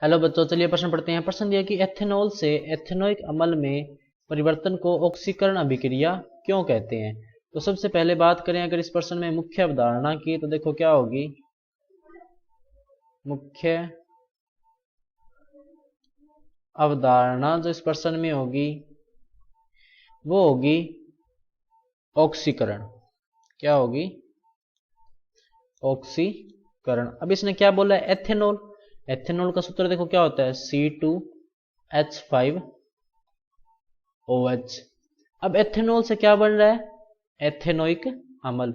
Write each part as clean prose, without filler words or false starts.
Hello बच्चों, चलिए प्रश्न पढ़ते हैं। प्रश्न दिया कि एथेनॉल से एथेनोइक अम्ल में परिवर्तन को ऑक्सीकरण अभिक्रिया क्यों कहते हैं। तो सबसे पहले बात करें अगर इस प्रश्न में मुख्य अवधारणा की, तो देखो क्या होगी। मुख्य अवधारणा जो इस प्रश्न में होगी वो होगी ऑक्सीकरण। क्या होगी? ऑक्सीकरण। अब इसने क्या बोला है? एथेनॉल। एथेनॉल का सूत्र देखो क्या होता है, C2H5OH। अब एथेनॉल से क्या बन रहा है? एथेनोइक अम्ल।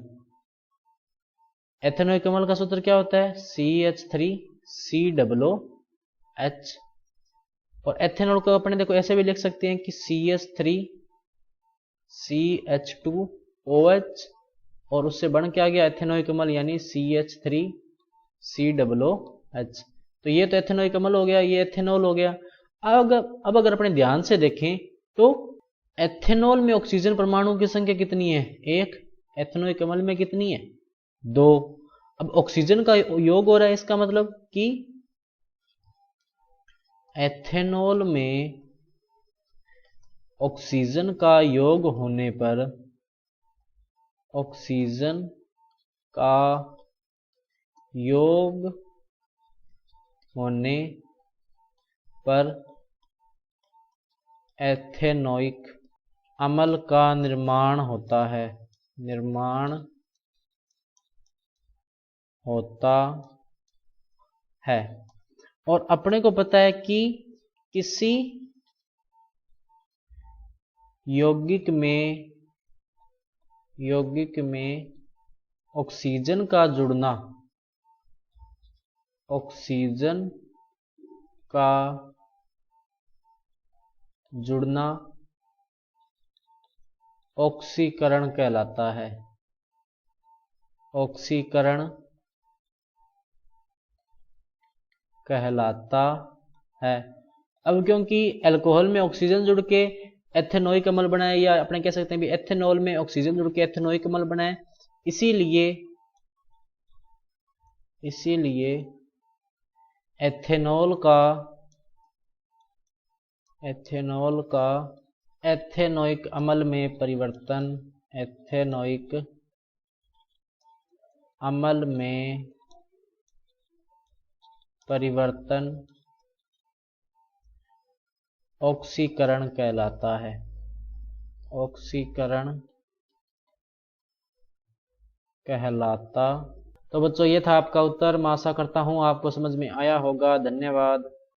एथेनोइक अम्ल का सूत्र क्या होता है? CH3COOH। और एथेनॉल को अपने देखो ऐसे भी लिख सकते हैं कि CH3CH2OH, और उससे बन क्या गया? एथेनोइक अम्ल, यानी CH3COOH। तो ये तो एथेनोइक अम्ल हो गया, ये एथेनॉल हो गया। अब अगर अपने ध्यान से देखें तो एथेनॉल में ऑक्सीजन परमाणु की संख्या कितनी है? 1। एथेनोइक अम्ल में कितनी है? 2। अब ऑक्सीजन का योग हो रहा है, इसका मतलब कि एथेनॉल में ऑक्सीजन का योग होने पर, ऑक्सीजन का योग होने पर एथेनोइक अम्ल का निर्माण होता है। निर्माण होता है। और अपने को पता है कि किसी यौगिक में ऑक्सीजन का जुड़ना, ऑक्सीजन का जुड़ना ऑक्सीकरण कहलाता है। ऑक्सीकरण कहलाता है। अब क्योंकि अल्कोहल में ऑक्सीजन जुड़ के एथेनोइक अम्ल बनाए, या अपने कह सकते हैं भी एथेनॉल में ऑक्सीजन जुड़ के एथेनोइक अम्ल बनाए, इसीलिए एथेनॉल का एथेनोइक अम्ल में परिवर्तन, एथेनोइक अम्ल में परिवर्तन ऑक्सीकरण कहलाता है। ऑक्सीकरण कहलाता। तो बच्चों, ये था आपका उत्तर। मैं आशा करता हूं आपको समझ में आया होगा। धन्यवाद।